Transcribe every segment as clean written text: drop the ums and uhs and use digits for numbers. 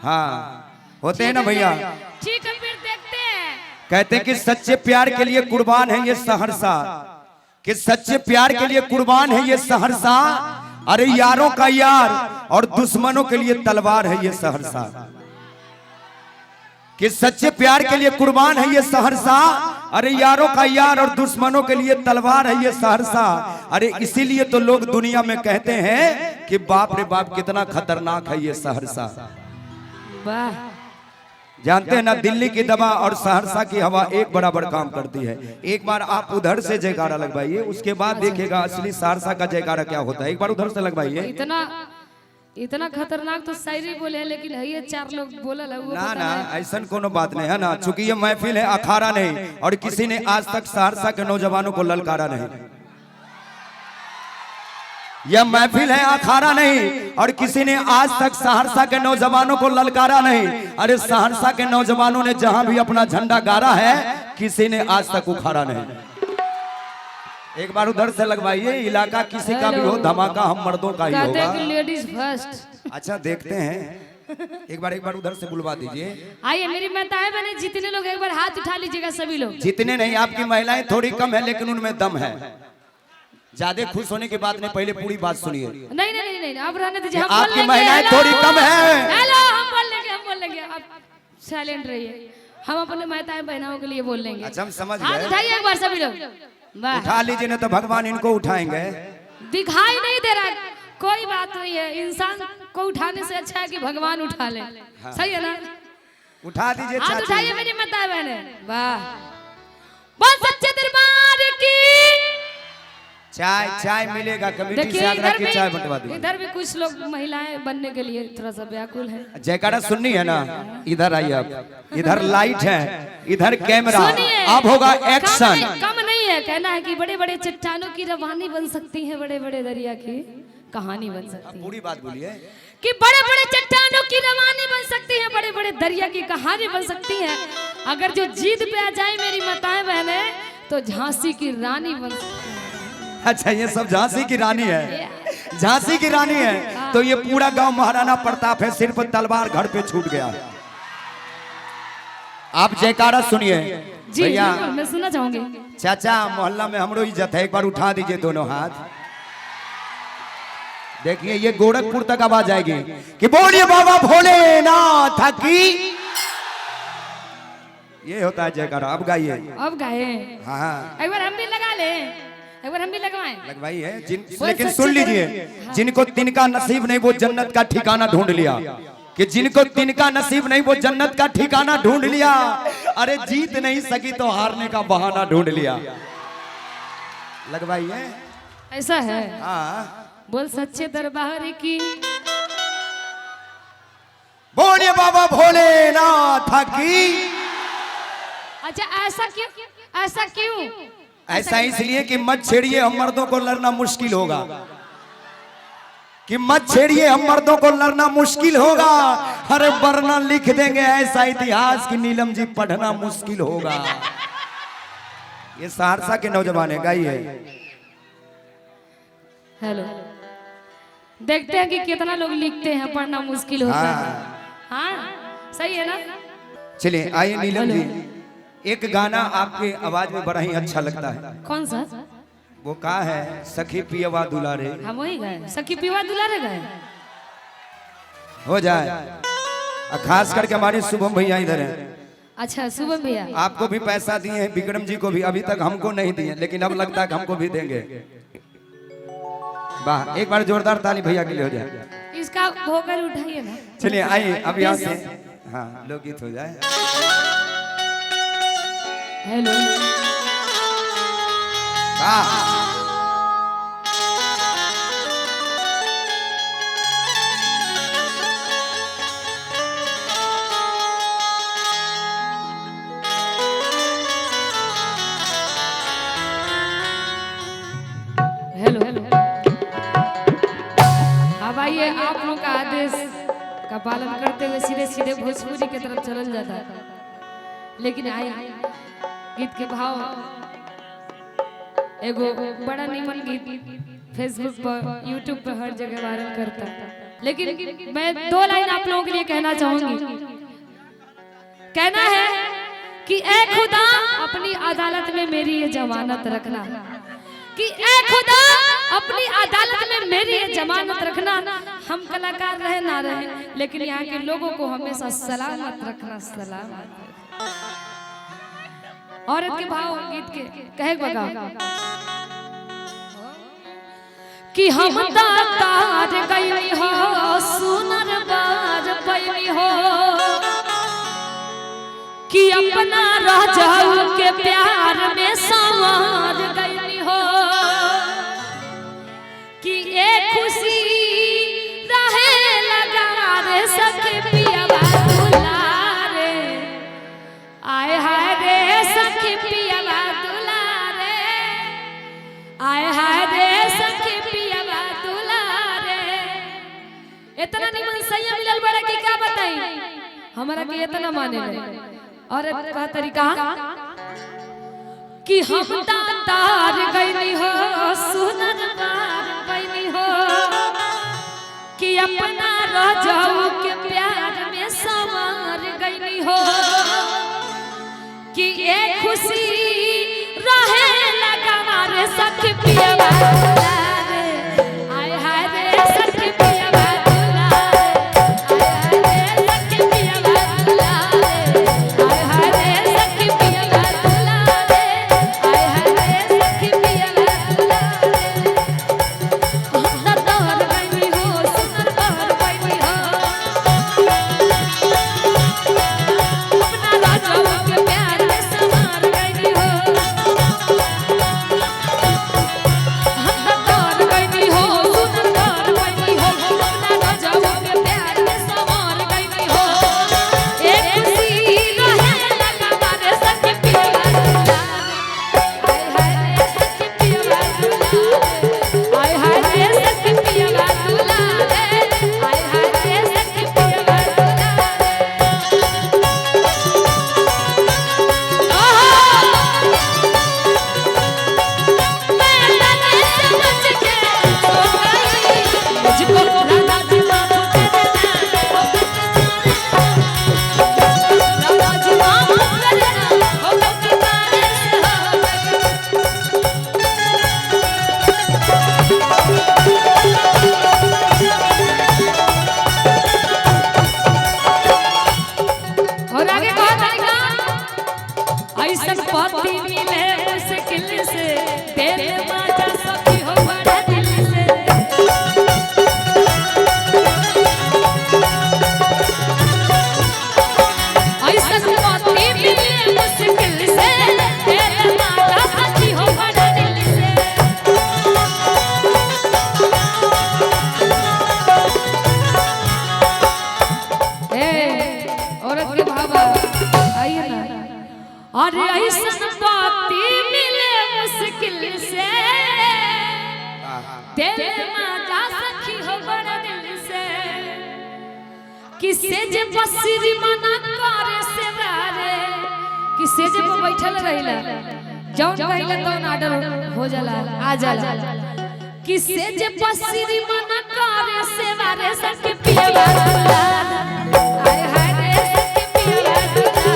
हाँ होते हैं ना भैया। ठीक है फिर देखते हैं। कहते हैं कि सच्चे प्यार के लिए कुर्बान है ये सहरसा, कि सच्चे प्यार के लिए कुर्बान है ये सहरसा। अरे यारों का यार और दुश्मनों के लिए तलवार है ये सहरसा, कि सच्चे प्यार के लिए कुर्बान है ये सहरसा। अरे यारों का यार और दुश्मनों के लिए तलवार है ये सहरसा। अरे इसीलिए तो लोग दुनिया में कहते हैं कि बाप रे बाप कितना खतरनाक है ये सहरसा। वाह। जानते हैं ना, दिल्ली की दवा और सहरसा की हवा एक बराबर काम करती है। एक बार आप उधर से जयकारा लगवाइए, उसके बाद देखिएगा असली सहरसा का जयकारा क्या होता है। एक बार उधर से लगवाइए। इतना खतरनाक तो शायरी बोले हैं, लेकिन है ये 4 लोग बोला वो ना ना ऐसा कोनो बात नहीं है ना, चूंकि ये महफिल है अखाड़ा नहीं, और किसी ने आज तक सहरसा के नौजवानों को ललकारा नहीं। यह महफिल है अखाड़ा नहीं, और किसी ने आज तक सहरसा के नौजवानों को ललकारा नहीं। अरे सहरसा के नौजवानों ने जहां भी अपना झंडा गाड़ा है, किसी ने आज तक उखाड़ा नहीं। एक बार उधर से लगवाइए। इलाका किसी का भी हो, धमाका हम मर्दों का ही होगा। Ladies first. अच्छा देखते हैं, एक बार उधर से बुलवा दीजिए। आइए मेरी माताएं बहनें, जितने लोग एक बार हाथ उठा लीजिएगा सभी लोग। जितने नहीं, आपकी महिलाएं थोड़ी कम है लेकिन उनमें दम है। ज्यादा खुश होने की बात नहीं, पहले पूरी बात सुनिए। नहीं नहीं नहीं, अब रहने दीजिए। आपकी महिलाएं थोड़ी कम है। हेलो, हम बोल लेंगे। आप साइलेंट रहिए, हम अपने माताएं बहनों के लिए बोल लेंगे। अच्छा हम समझ हाथ गए। उठाइए एक बार सभी लोग। उठा लीजिए ना तो भगवान इनको उठाएंगे। दिखाई नहीं दे रहा, कोई बात नहीं है। इंसान को उठाने से अच्छा है कि भगवान उठा ले। हाँ। सही है ना? उठा दीजिए। हाथ उठाइए मेरी माताएं बहनें। वाह। बस सच्चे दरबार की चाय मिलेगा, कमेटी से आग्रह की चाय बंटवा दीजिए। इधर भी कुछ लोग महिलाएं बनने के लिए थोड़ा सा व्याकुल है। जयकारा सुननी है ना, इधर आइए आप। इधर लाइट है, इधर कैमरा, अब होगा एक्शन। कम नहीं है, कहना है कि बड़े बड़े चट्टानों की रवानी बन सकती है, बड़े बड़े दरिया की कहानी बन सकती है। पूरी बात बोलिए। कि बड़े बड़े चट्टानों की रवानी बन सकती है, बड़े बड़े दरिया की कहानी बन सकती है। अगर जो जीत पे आ जाए मेरी माताएं बहनें, तो झांसी की रानी बन सकती है। अच्छा ये सब झांसी की रानी है, झांसी की रानी है। तो ये पूरा गांव महाराणा प्रताप है, सिर्फ तलवार घर पे छूट गया। आप जयकारा सुनिए भैया। मैं सुनना चाहूंगी। चाचा मोहल्ला में हमरो इज्जत है, एक बार उठा दीजिए दोनों हाथ। देखिए ये गोरखपुर तक आवाज आएगी कि बोलिए बाबा भोलेनाथ की। ये होता है जयकारा। अब गाइए। अब गाए। हाँ एक बार हम भी लगा ले, एक बार हम भी लगवाएं। लगवाई है लेकिन सुन लीजिए, जिनको तिनका नसीब नहीं वो जन्नत का ठिकाना ढूंढ लिया, कि जिनको तिनका नसीब नहीं वो जन्नत का ठिकाना ढूंढ लिया। अरे जीत नहीं सकी तो हारने का बहाना ढूंढ लिया। लगवाई है। ऐसा है। हाँ बोल सच्चे दरबार की। बोलिए बाबा भोलेनाथ की। अच्छा ऐसा क्यों? ऐसा क्यों? ऐसा इसलिए कि मत छेड़िए, हम मर्दों को लड़ना मुश्किल होगा। कि मत छेड़िए, हम मर्दों को लड़ना मुश्किल होगा। अरे वरना लिख देंगे ऐसा इतिहास कि नीलम जी पढ़ना मुश्किल होगा। ये सहरसा के नौजवान है, गाइए। हेलो, देखते हैं कि कितना लोग लिखते हैं, पढ़ना मुश्किल होता है। हाँ सही है ना? चलिए आइए नीलम जी, एक गाना आपके आवाज में बड़ा ही अच्छा लगता है। कौन सा? वो कहा है सखी पियवा दुलारे। हम वही गए, सखी पियवा दुलारे गए। हो जाए। खास करके हमारे शुभम भैया इधर हैं। अच्छा शुभम भैया, आपको भी पैसा दिए हैं, विक्रम जी को भी, अभी तक हमको नहीं दिए, लेकिन अब लगता है कि हमको भी देंगे। वाह, एक बार जोरदार ताली भैया के लिए हो जाए। इसका भोकर उठाइए ना। चलिए आइए अब यहाँ से हाँ लोकगीत हो जाए। Hello hello hello. अब आइए, आप लोग का आदेश का पालन करते हुए सीधे सीधे भोजपुरी की तरफ चल जाता है। लेकिन आइए गीत के भाव, एगो बड़ा निमन गीत फेसबुक पर यूट्यूब पर हर जगह वायरल करता है। लेकिन मैं 2 लाइन आप लोगों के लिए कहना चाहूंगी। कहना है कि ए खुदा अपनी अदालत में मेरी ये जमानत रखना, कि ए खुदा अपनी अदालत में मेरी ये जमानत रखना। हम कलाकार रहे ना रहे, लेकिन यहाँ के लोगों को हमेशा सलामत रखना, सलामत। औरत के भाव गीत के कहे बगा कि हम तार गई हो सुनर बार पैनी हो, कि अपना राजाओं के प्यार में संवार गई हो, कि एक खुशी रहे लगा रे सखी पियावा दुलारे, आए हाय रे सखी पियावा दुलारे, आए हाय रे सखी पियावा दुलारे। इतना निमन सैया मिलल बड़ा कि क्या बताई, हमरा के इतना माने ले। और का तरीका कि हम तार गई हो सुनर बार पैनी हो, कि अपना राजाओं के प्यार में संवार गई हो, कि एक खुशी रहे लगा रे सखी पियावा दुलारे, आय हाय रे सखी पियावा दुलारे, आय हाय रे सखी पियावा दुलारे, आय हाय रे सखी पियावा दुलारे, आय हाय रे सखी पियावा दुलारे। हम तार गई हो सुनर बार पैनी हो, अपना राजाओं के प्यार में संवार गई हो, हम तार गई हो सुनर बार पैनी हो, अपना राजाओं के प्यार में संवार गई हो। एक खुशी रहे लगा रे सखी पियावा दुलारे, आय हाय रे सखी पियावा दुलारे, आय हाय रे सखी पियावा दुलारे, आय हाय रे सखी पियावा दुलारे। मैं तने समझ के सो गई, मुझको राधा जी माफ कर देना, राधा जी माफ कर देना, हो गलती मारे से हो गई। और आगे कहा तरीका, ऐसन पति मिले मुश्किल से, तेरे माता सखी हो बड़ा दिल से। ऐसन पति मिले मुश्किल से, तेरे माता सखी हो बड़ा दिल से। औरत के भावा आइए ना। अरे ऐसन पति मिले मुश्किल से, तेरे माता सखी हो बड़ा दिल से, किसे जे बसरी मना करे से रे, किसे जे पे बैठल रहिला जौन कहिला तौन आर्डर हो जाला, आ जाला, किसे जे बसरी मना करे से रे सखी पियावा दुलारे, आय हाय रे सखी पियावा दुलारे,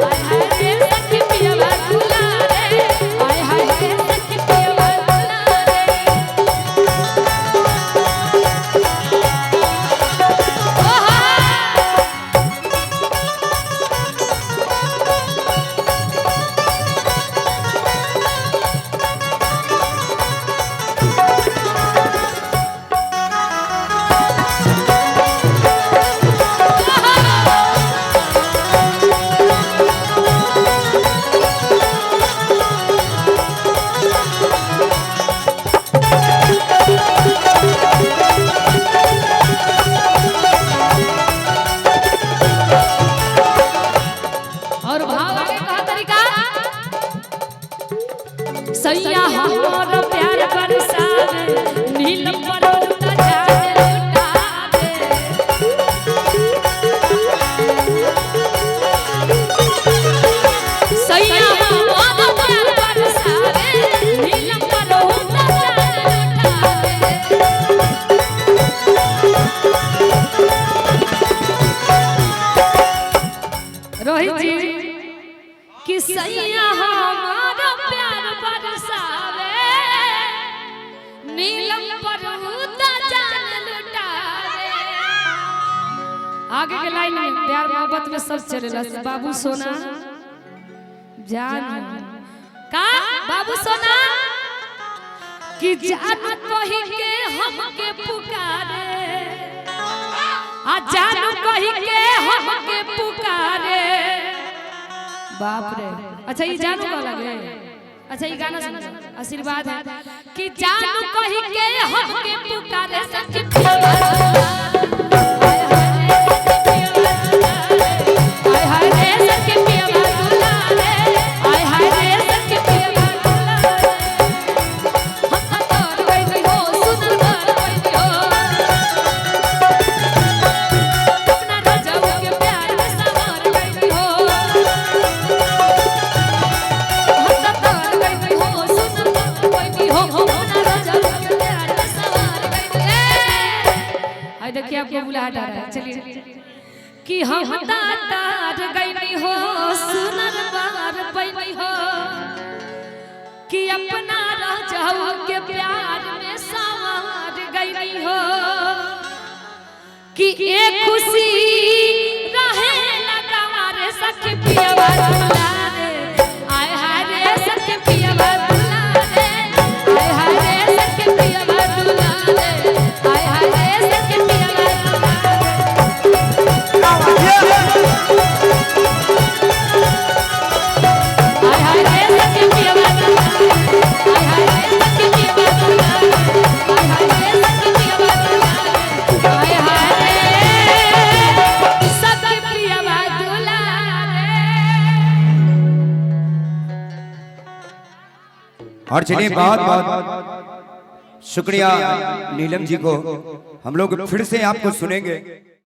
आय हाय रे सखी पियावा दुलारे, आय हाय रे सखी पियावा दुलारे। ओहा रोहित जी कि सैया हमारा प्यार बरसावे नीलम पर्वता जान लुटावे। आगे के लाइन में प्यार मोहब्बत में सब चलेला। बाबू सोना जान का बाबू सोना कि जान कही के हमके पुकारे आ जान कही के हमके पुकारे। बाप रे अच्छा ये जानू का लगे। अच्छा ये गाना सुनो आशीर्वाद है कि जानू कही के हमके पुकारे सच प्यार हाय हाय रे सच प्यार दुलारे हाय हाय रे सच प्यार दुलारे हम तो गई हो सुनर बार गई हो अपना राजाओं के प्यार में सवार गई हो हम तो गई हो सुनर बार गई हो अपना राजाओं के प्यार में सवार गई। आई देखिए आपको बुलाहट आ रहा है। चलिए कि हम तार गई हो सुनर बार पैनी हो कि अपना राजाओं के प्यार में सवार गई हो कि एक खुशी रहे लगावारे सखी पियावा दुलारे आय हाय रे सखी पियावा दुलारे आय हाय रे सखी पियावा दुलारे आय हाय रे सखी पियावा दुलारे। हाय हाय रे सखी पियावा दुलारे हाय हाय रे सखी पियावा दुलारे हाय हाय रे सखी पियावा दुलारे हाय हाय रे सखी पियावा दुलारे। और चलिए बहुत बहुत शुक्रिया नीलम जी को। हम लोग फिर से आपको सुनेंगे।